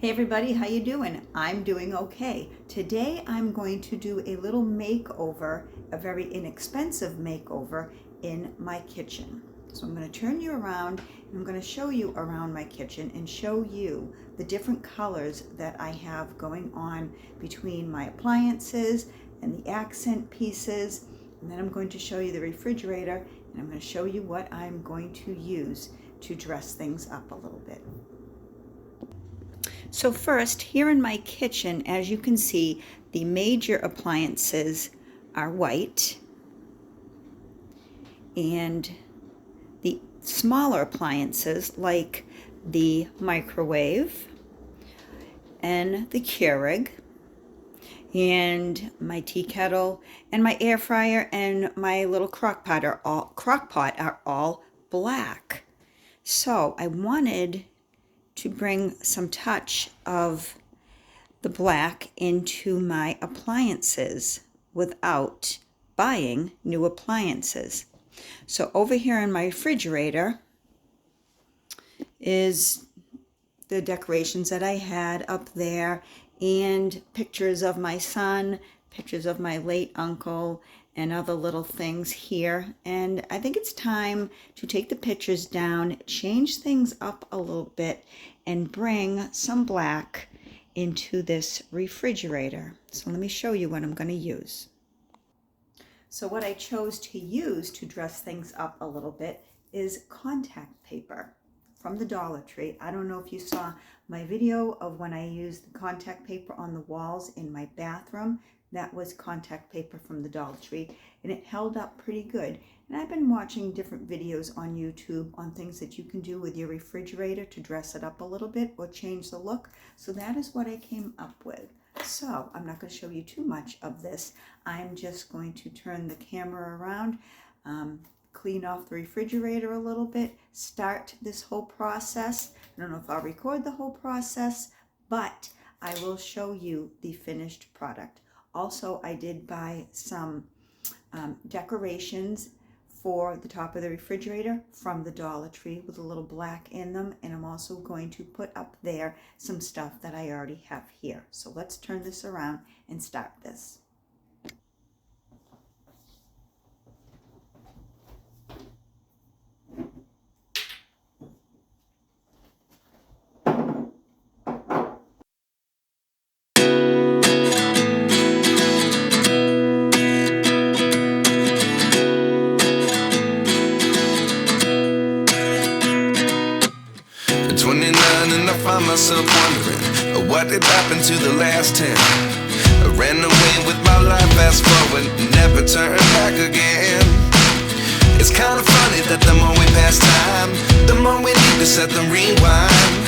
Hey everybody, how you doing? I'm doing okay. Today I'm going to do a little makeover, a very inexpensive makeover in my kitchen. So I'm going to turn you around and I'm going to show you around my kitchen and show you the different colors that I have going on between my appliances and the accent pieces. And then I'm going to show you the refrigerator and I'm going to show you what I'm going to use to dress things up a little bit. So first, here in my kitchen, as you can see, the major appliances are white and the smaller appliances like the microwave and the Keurig and my tea kettle and my air fryer and my little crock pot are all black. So I wanted to bring some touch of the black into my appliances without buying new appliances. So over here in my refrigerator is the decorations that I had up there and pictures of my son, pictures of my late uncle, and other little things here. And I think it's time to take the pictures down, change things up a little bit, and bring some black into this refrigerator. So let me show you what I'm going to use. So what I chose to use to dress things up a little bit is contact paper from the Dollar Tree. I don't know if you saw my video of when I used the contact paper on the walls in my bathroom. That was contact paper from the Dollar Tree, and it held up pretty good. And I've been watching different videos on YouTube on things that you can do with your refrigerator to dress it up a little bit or change the look. So that is what I came up with. So I'm not going to show you too much of this. I'm just going to turn the camera around, clean off the refrigerator a little bit, start this whole process. I don't know if I'll record the whole process, but I will show you the finished product. Also, I did buy some decorations for the top of the refrigerator from the Dollar Tree with a little black in them, and I'm also going to put up there some stuff that I already have here. So let's turn this around and start this. Find myself wondering what did happen to the last 10. I ran away with my life, fast forward, never turn back again. It's kind of funny that the more we pass time, the more we need to set the rewind.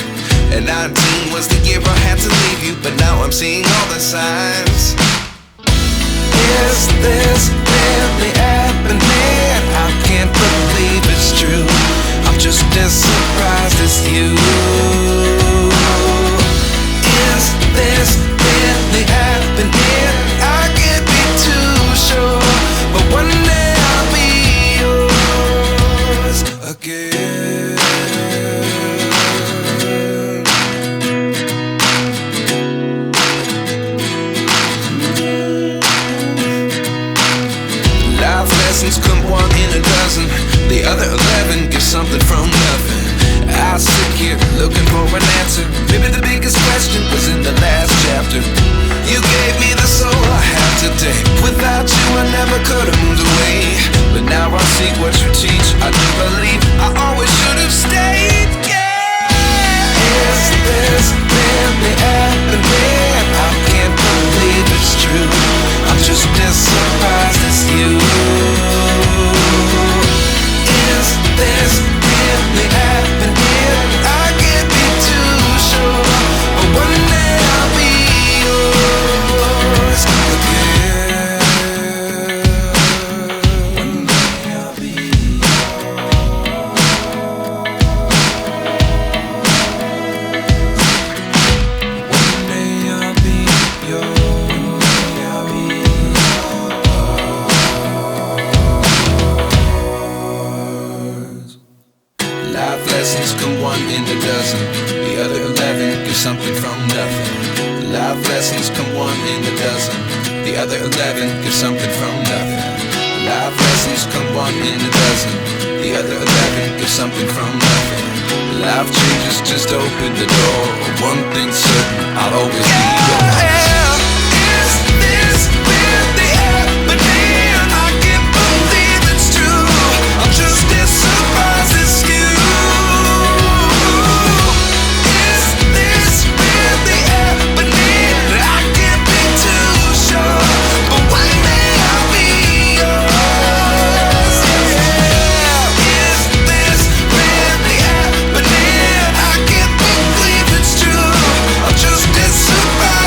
And 19 was the year I had to leave you, but now I'm seeing all the signs. Is this really happening? I can't believe it's true. I'm just as surprised as you. Is this really happening? I can't be too sure, but one day I'll be yours again. Life lessons come one in a dozen. The other 11 get something from nothing. I sit here looking for an give something from nothing. Life lessons come one in a dozen. The other 11 give something from nothing. Life lessons come one in a dozen. The other 11 give something from nothing. Life changes, just open the door. One thing's certain, I'll always be yours. Is this really happening? I can't believe it's true. I'm just as surprised as you. Is this really happening? I can't be too sure, but one day I'll be yours. Is this really happening? I can't believe it's true. I'm just as surprised.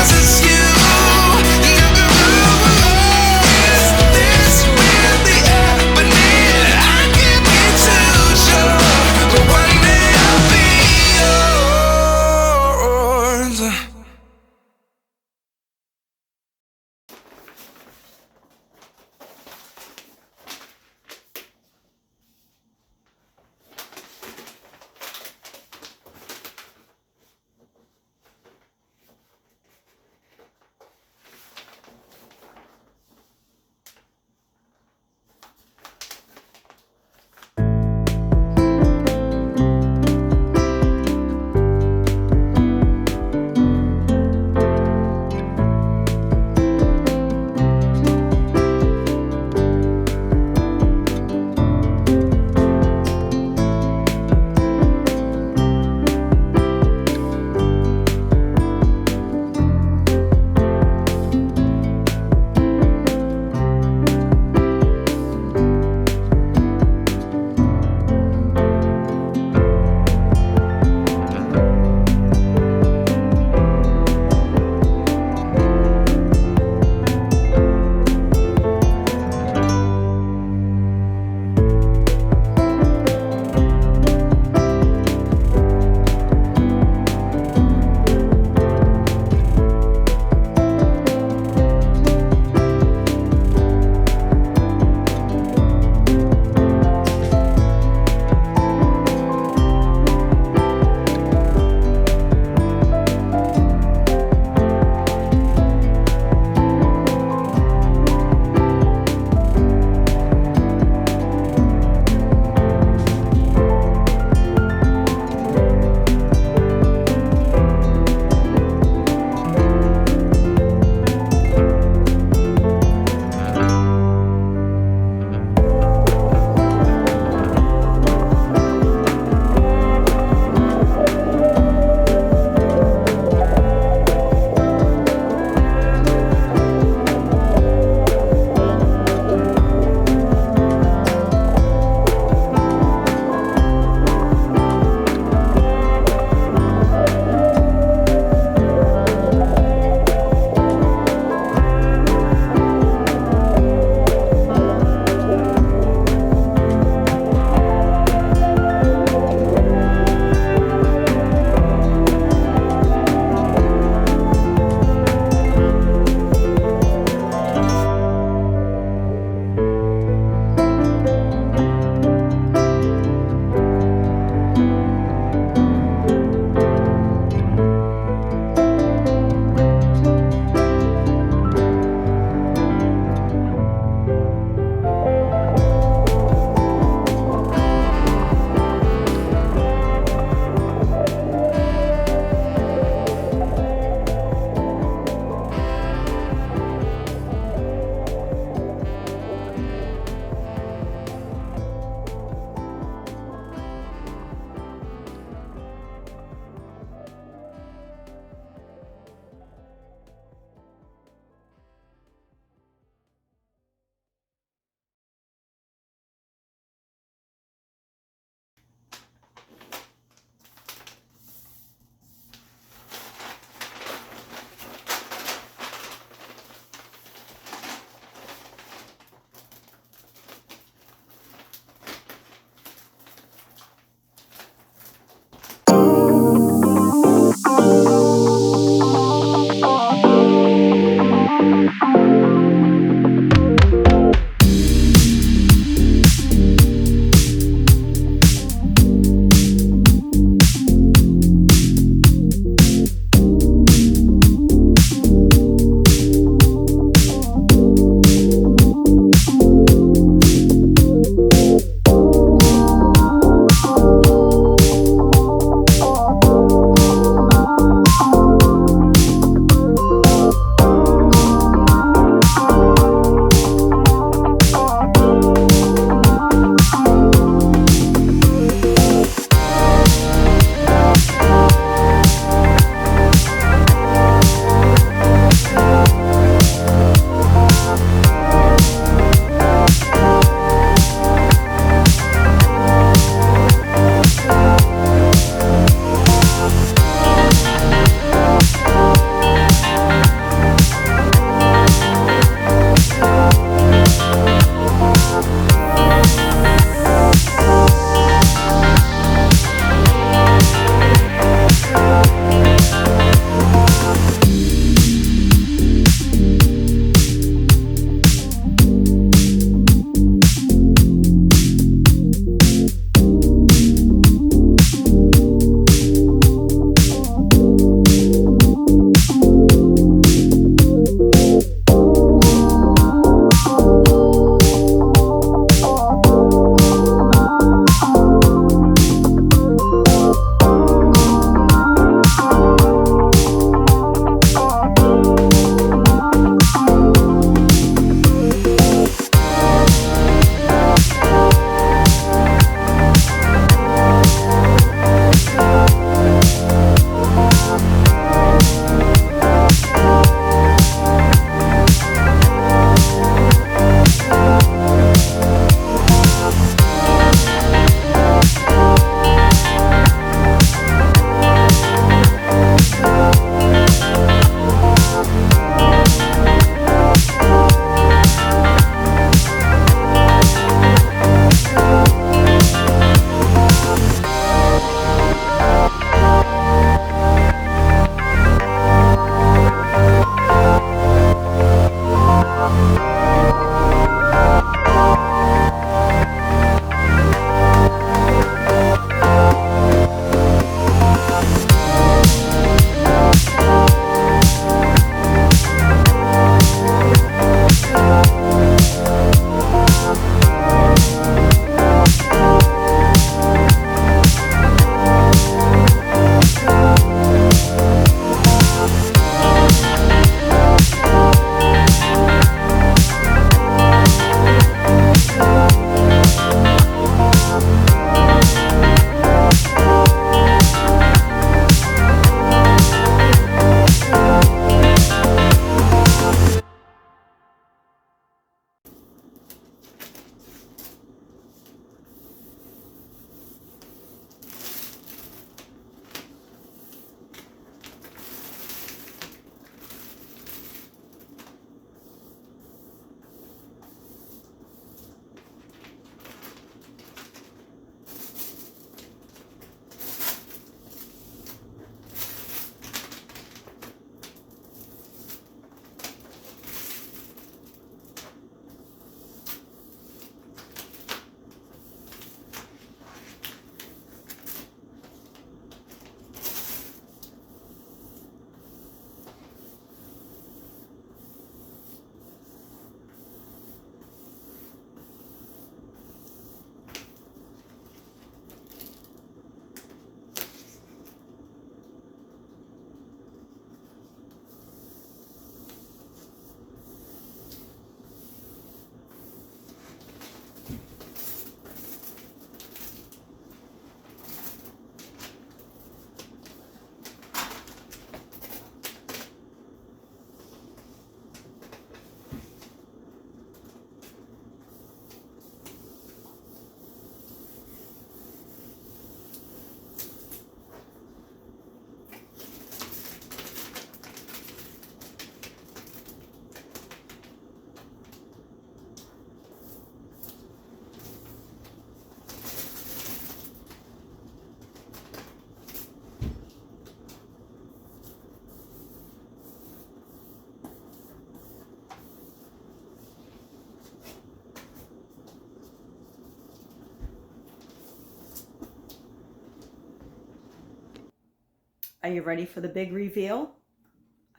Are you ready for the big reveal?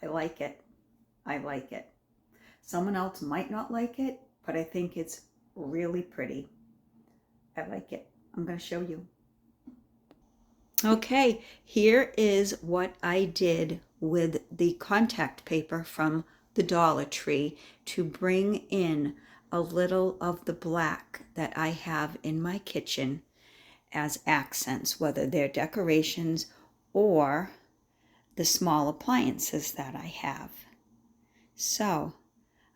I like it. I like it. Someone else might not like it, but I think it's really pretty. I like it. I'm going to show you. Okay, here is what I did with the contact paper from the Dollar Tree to bring in a little of the black that I have in my kitchen as accents, whether they're decorations or the small appliances that I have. So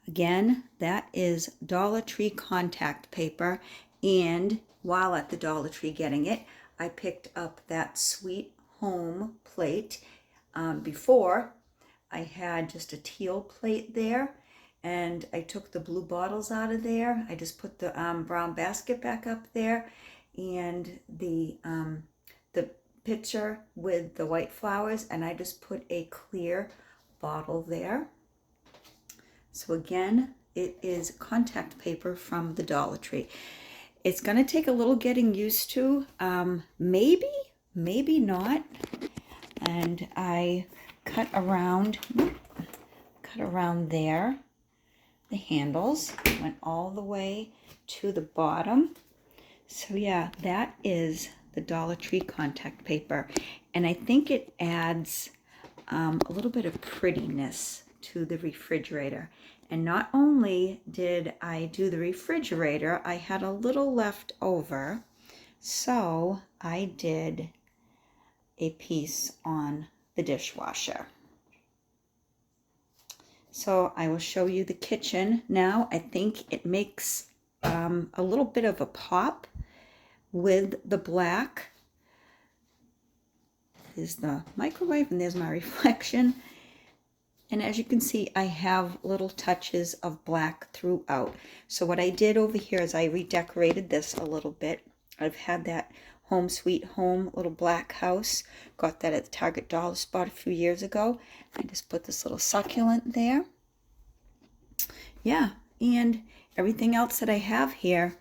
again, that is Dollar Tree contact paper, and while at the Dollar Tree getting it, I picked up that Sweet Home plate. Before, I had just a teal plate there, and I took the blue bottles out of there. I just put the brown basket back up there, and the pitcher with the white flowers, and I just put a clear bottle there. So again, it is contact paper from the Dollar Tree. It's going to take a little getting used to, maybe not. And I cut around there, the handles, went all the way to the bottom. So yeah, that is the Dollar Tree contact paper. And I think it adds a little bit of prettiness to the refrigerator. And not only did I do the refrigerator, I had a little left over, so I did a piece on the dishwasher. So I will show you the kitchen now. I think it makes a little bit of a pop with the black. There's the microwave and there's my reflection. And as you can see, I have little touches of black throughout. So what I did over here is I redecorated this a little bit. I've had that Home Sweet Home little black house. Got that at the Target Dollar Spot a few years ago. I just put this little succulent there. Yeah, and everything else that I have here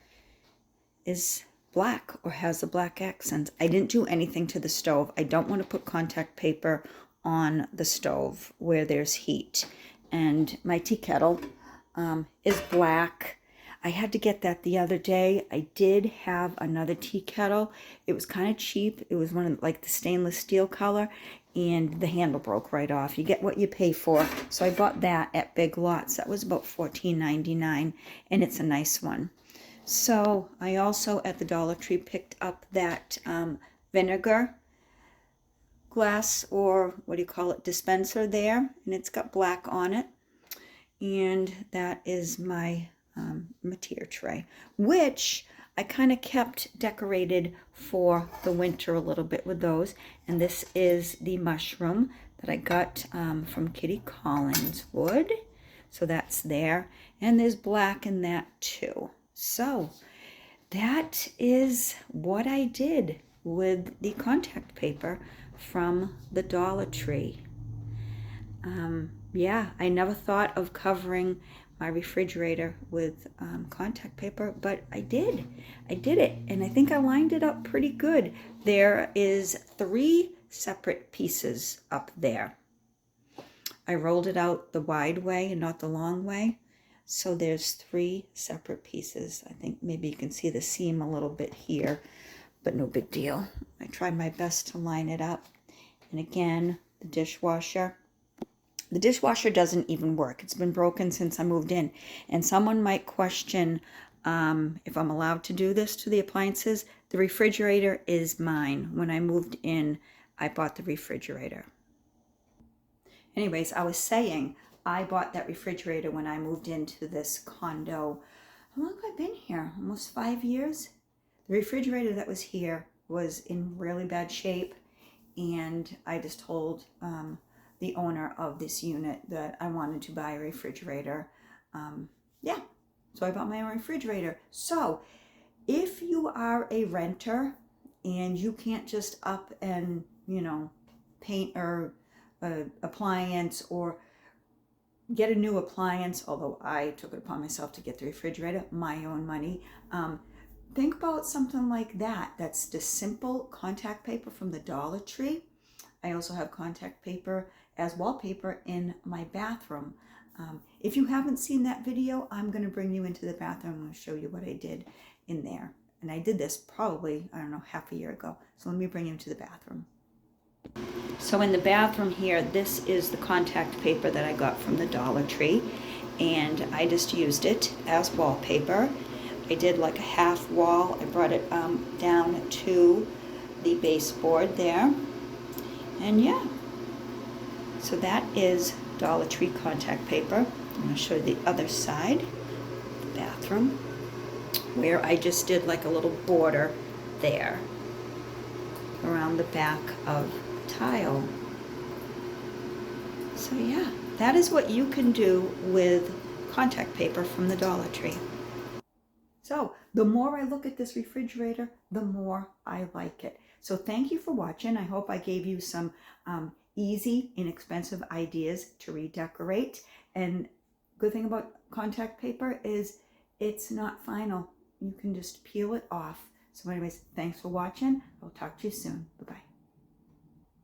is black or has the black accents. I didn't do anything to the stove. I don't want to put contact paper on the stove where there's heat. And my tea kettle is black. I had to get that the other day. I did have another tea kettle. It was kind of cheap. It was one of like the stainless steel color, and the handle broke right off. You get what you pay for. So I bought that at Big Lots. That was about $14.99, and it's a nice one. So I also at the Dollar Tree picked up that vinegar glass, or what do you call it, dispenser there, and it's got black on it. And that is my mateer tray, which I kind of kept decorated for the winter a little bit with those. And this is the mushroom that I got from Kitty Collins wood. So that's there, and there's black in that too. So that is what I did with the contact paper from the Dollar Tree. Yeah, I never thought of covering my refrigerator with contact paper, but I did. I did it, and I think I lined it up pretty good. There is 3 separate pieces up there. I rolled it out the wide way and not the long way. So there's 3 separate pieces. I think maybe you can see the seam a little bit here, but no big deal. I tried my best to line it up. And again, the dishwasher. The dishwasher doesn't even work. It's been broken since I moved in. And someone might question if I'm allowed to do this to the appliances. The refrigerator is mine. When I moved in, I bought the refrigerator. Anyways, I was saying, I bought that refrigerator when I moved into this condo. How long have I been here? Almost 5 years? The refrigerator that was here was in really bad shape, and I just told the owner of this unit that I wanted to buy a refrigerator. Yeah, so I bought my own refrigerator. So if you are a renter and you can't just up and, paint or appliance or get a new appliance, although I took it upon myself to get the refrigerator, my own money, think about something like that. That's the simple contact paper from the Dollar Tree. I also have contact paper as wallpaper in my bathroom. If you haven't seen that video, I'm going to bring you into the bathroom. I'm going to show you what I did in there. And I did this probably, I don't know, half a year ago. So let me bring you into the bathroom. So in the bathroom here, this is the contact paper that I got from the Dollar Tree. And I just used it as wallpaper. I did like a half wall. I brought it down to the baseboard there. And yeah, so that is Dollar Tree contact paper. I'm going to show you the other side, the bathroom, where I just did like a little border there around the back of the tile. So yeah, that is what you can do with contact paper from the Dollar Tree. So the more I look at this refrigerator, the more I like it. So thank you for watching. I hope I gave you some easy, inexpensive ideas to redecorate. And good thing about contact paper is it's not final. You can just peel it off. So anyways, thanks for watching. I'll talk to you soon. Bye-bye.